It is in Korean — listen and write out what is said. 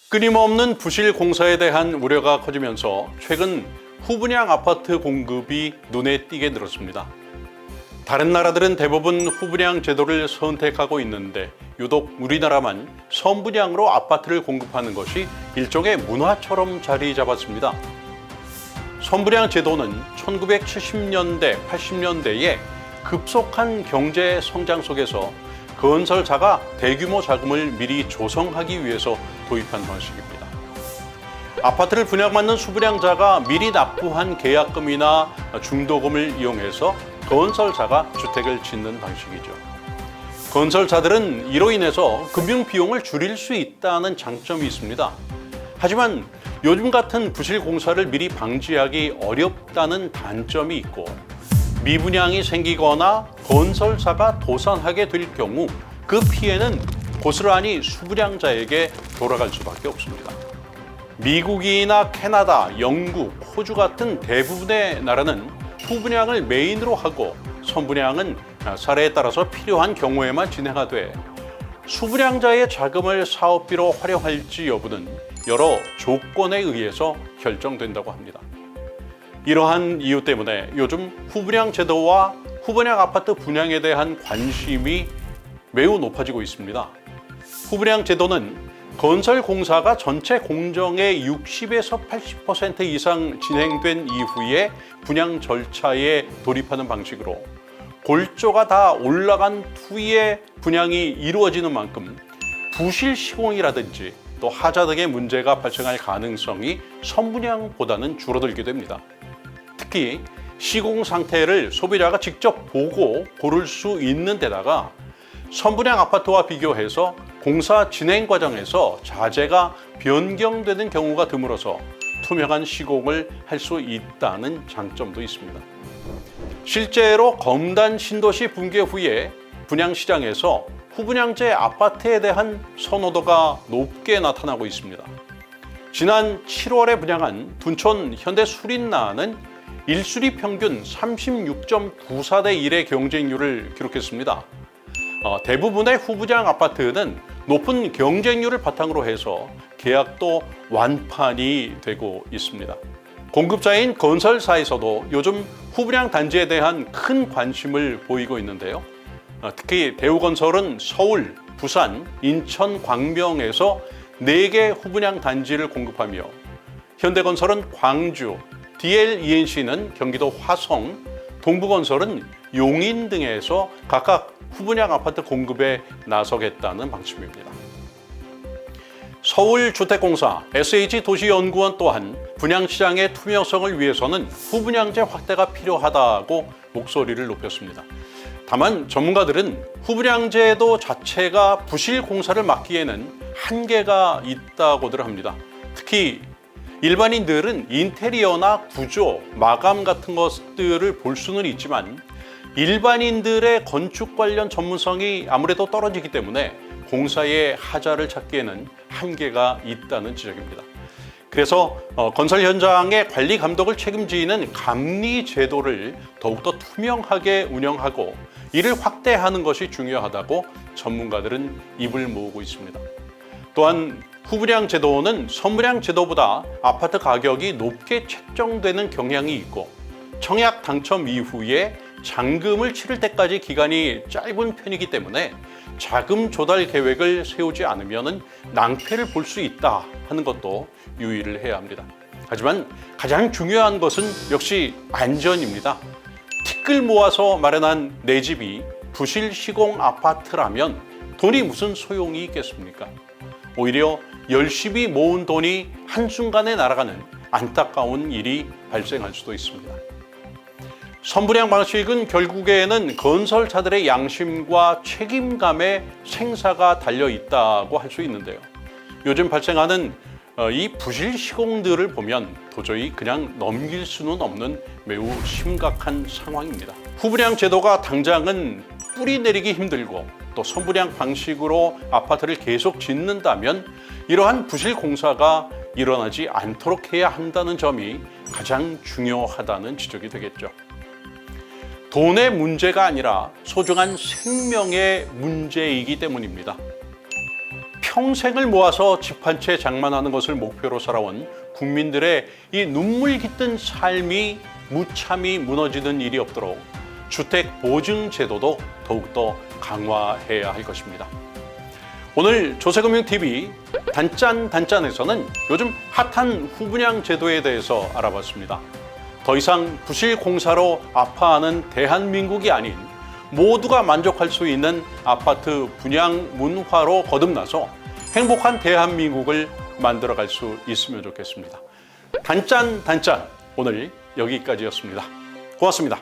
끊임없는 부실 공사에 대한 우려가 커지면서 최근 후분양 아파트 공급이 눈에 띄게 늘었습니다. 다른 나라들은 대부분 후분양 제도를 선택하고 있는데 유독 우리나라만 선분양으로 아파트를 공급하는 것이 일종의 문화처럼 자리 잡았습니다. 선분양 제도는 1970년대, 80년대에 급속한 경제 성장 속에서 건설사가 대규모 자금을 미리 조성하기 위해서 도입한 방식입니다. 아파트를 분양받는 수분양자가 미리 납부한 계약금이나 중도금을 이용해서 건설사가 주택을 짓는 방식이죠. 건설사들은 이로 인해서 금융비용을 줄일 수 있다는 장점이 있습니다. 하지만 요즘 같은 부실 공사를 미리 방지하기 어렵다는 단점이 있고, 미분양이 생기거나 건설사가 도산하게 될 경우 그 피해는 고스란히 수분양자에게 돌아갈 수밖에 없습니다. 미국이나 캐나다, 영국, 호주 같은 대부분의 나라는 후분양을 메인으로 하고 선분양은 사례에 따라서 필요한 경우에만 진행하되, 수분양자의 자금을 사업비로 활용할지 여부는 여러 조건에 의해서 결정된다고 합니다. 이러한 이유 때문에 요즘 후분양 제도와 후분양 아파트 분양에 대한 관심이 매우 높아지고 있습니다. 후분양 제도는 건설 공사가 전체 공정의 60에서 80% 이상 진행된 이후에 분양 절차에 돌입하는 방식으로 골조가 다 올라간 후에 분양이 이루어지는 만큼 부실 시공이라든지 또 하자 등의 문제가 발생할 가능성이 선분양보다는 줄어들게 됩니다. 특히 시공 상태를 소비자가 직접 보고 고를 수 있는 데다가 선분양 아파트와 비교해서 공사 진행 과정에서 자재가 변경되는 경우가 드물어서 투명한 시공을 할 수 있다는 장점도 있습니다. 실제로 검단 신도시 붕괴 후에 분양시장에서 후분양제 아파트에 대한 선호도가 높게 나타나고 있습니다. 지난 7월에 분양한 둔촌 현대수린나는 1수리 평균 36.94대 1의 경쟁률을 기록했습니다. 대부분의 후분양 아파트는 높은 경쟁률을 바탕으로 해서 계약도 완판이 되고 있습니다. 공급자인 건설사에서도 요즘 후분양 단지에 대한 큰 관심을 보이고 있는데요. 특히 대우건설은 서울, 부산, 인천, 광명에서 4개 후분양 단지를 공급하며 현대건설은 광주, DLENC는 경기도 화성, 동부건설은 용인 등에서 각각 후분양 아파트 공급에 나서겠다는 방침입니다. 서울주택공사, SH도시연구원 또한 분양시장의 투명성을 위해서는 후분양제 확대가 필요하다고 목소리를 높였습니다. 다만 전문가들은 후분양제도 자체가 부실 공사를 막기에는 한계가 있다고들 합니다. 특히 일반인들은 인테리어나 구조, 마감 같은 것들을 볼 수는 있지만 일반인들의 건축 관련 전문성이 아무래도 떨어지기 때문에 공사의 하자를 찾기에는 한계가 있다는 지적입니다. 그래서 건설 현장의 관리 감독을 책임지는 감리 제도를 더욱더 투명하게 운영하고 이를 확대하는 것이 중요하다고 전문가들은 입을 모으고 있습니다. 또한 후분양 제도는 선분양 제도보다 아파트 가격이 높게 책정되는 경향이 있고 청약 당첨 이후에 잔금을 치를 때까지 기간이 짧은 편이기 때문에 자금 조달 계획을 세우지 않으면 낭패를 볼 수 있다 하는 것도 유의를 해야 합니다. 하지만 가장 중요한 것은 역시 안전입니다. 티끌 모아서 마련한 내 집이 부실 시공 아파트라면 돈이 무슨 소용이 있겠습니까? 오히려 열심히 모은 돈이 한순간에 날아가는 안타까운 일이 발생할 수도 있습니다. 선분양 방식은 결국에는 건설사들의 양심과 책임감에 생사가 달려 있다고 할 수 있는데요. 요즘 발생하는 이 부실 시공들을 보면 도저히 그냥 넘길 수는 없는 매우 심각한 상황입니다. 후분양 제도가 당장은 뿌리 내리기 힘들고 또 선분양 방식으로 아파트를 계속 짓는다면 이러한 부실 공사가 일어나지 않도록 해야 한다는 점이 가장 중요하다는 지적이 되겠죠. 돈의 문제가 아니라 소중한 생명의 문제이기 때문입니다. 평생을 모아서 집 한 채 장만하는 것을 목표로 살아온 국민들의 이 눈물 깃든 삶이 무참히 무너지는 일이 없도록 주택 보증 제도도 더욱더 강화해야 할 것입니다. 오늘 조세금융TV 단짠단짠에서는 요즘 핫한 후분양 제도에 대해서 알아봤습니다. 더 이상 부실공사로 아파하는 대한민국이 아닌 모두가 만족할 수 있는 아파트 분양 문화로 거듭나서 행복한 대한민국을 만들어갈 수 있으면 좋겠습니다. 단짠단짠 오늘 여기까지였습니다. 고맙습니다.